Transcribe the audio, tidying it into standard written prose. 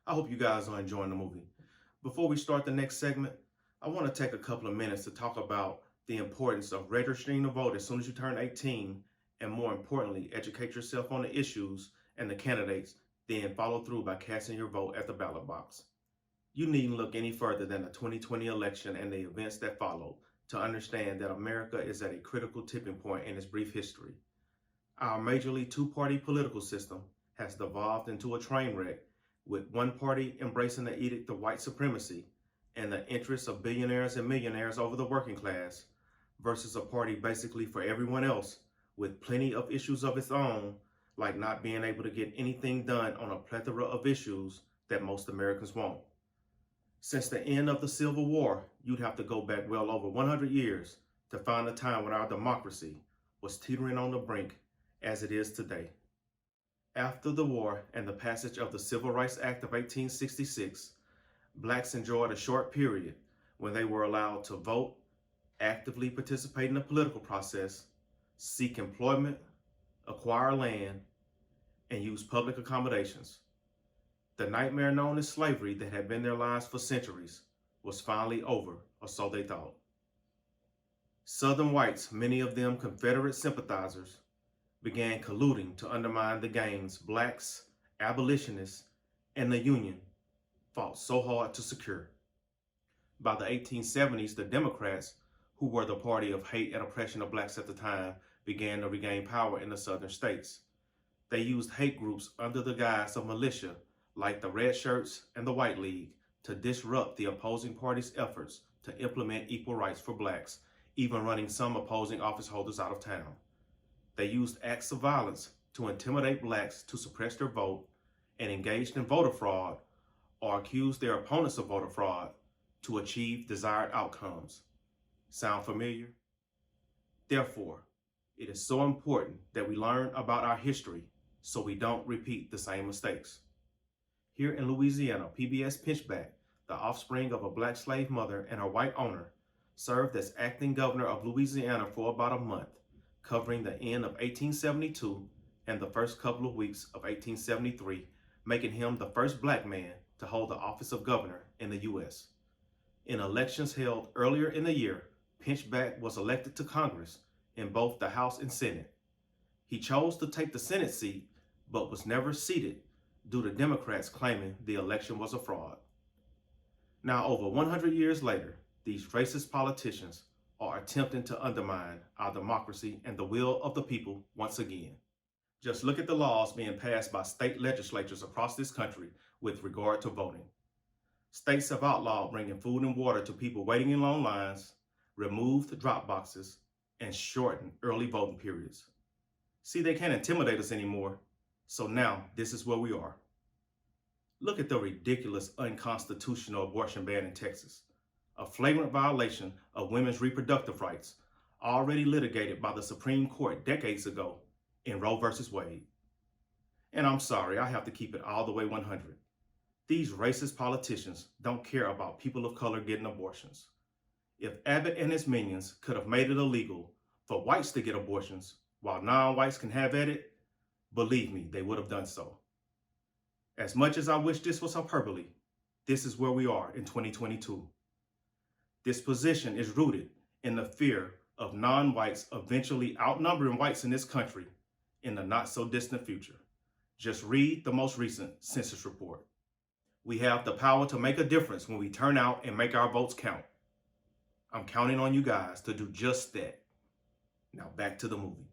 I hope you guys are enjoying the movie. Before we start the next segment, I want to take a couple of minutes to talk about the importance of registering to vote as soon as you turn 18, and more importantly, educate yourself on the issues and the candidates, then follow through by casting your vote at the ballot box. You needn't look any further than the 2020 election and the events that followed to understand that America is at a critical tipping point in its brief history. Our majorly two-party political system has devolved into a train wreck, with one party embracing the edict of white supremacy and the interests of billionaires and millionaires over the working class, versus a party basically for everyone else with plenty of issues of its own, like not being able to get anything done on a plethora of issues that most Americans want. Since the end of the Civil War, you'd have to go back well over 100 years to find a time when our democracy was teetering on the brink as it is today. After the war and the passage of the Civil Rights Act of 1866, blacks enjoyed a short period when they were allowed to vote, actively participate in the political process, seek employment, acquire land, and use public accommodations. The nightmare known as slavery that had been their lives for centuries was finally over, or so they thought. Southern whites, many of them Confederate sympathizers, began colluding to undermine the gains blacks, abolitionists, and the Union fought so hard to secure. By the 1870s, the Democrats, who were the party of hate and oppression of blacks at the time, began to regain power in the southern states. They used hate groups under the guise of militia, like the Red Shirts and the White League, to disrupt the opposing party's efforts to implement equal rights for blacks, even running some opposing office holders out of town. They used acts of violence to intimidate blacks to suppress their vote, and engaged in voter fraud or accused their opponents of voter fraud to achieve desired outcomes. Sound familiar? Therefore, it is so important that we learn about our history so we don't repeat the same mistakes. Here in Louisiana, PBS Pinchback, the offspring of a black slave mother and her white owner, served as acting governor of Louisiana for about a month, covering the end of 1872 and the first couple of weeks of 1873, making him the first black man to hold the office of governor in the U.S. In elections held earlier in the year, Pinchback was elected to Congress in both the House and Senate. He chose to take the Senate seat, but was never seated due to Democrats claiming the election was a fraud. Now, over 100 years later, these racist politicians are attempting to undermine our democracy and the will of the people once again. Just look at the laws being passed by state legislatures across this country with regard to voting. States have outlawed bringing food and water to people waiting in long lines, removed drop boxes, and shortened early voting periods. See, they can't intimidate us anymore, so now this is where we are. Look at the ridiculous unconstitutional abortion ban in Texas, a flagrant violation of women's reproductive rights, already litigated by the Supreme Court decades ago in Roe v. Wade. And I'm sorry, I have to keep it all the way 100. These racist politicians don't care about people of color getting abortions. If Abbott and his minions could have made it illegal for whites to get abortions while non-whites can have at it, believe me, they would have done so. As much as I wish this was hyperbole, this is where we are in 2022. This position is rooted in the fear of non-whites eventually outnumbering whites in this country in the not-so-distant future. Just read the most recent census report. We have the power to make a difference when we turn out and make our votes count. I'm counting on you guys to do just that. Now back to the movie.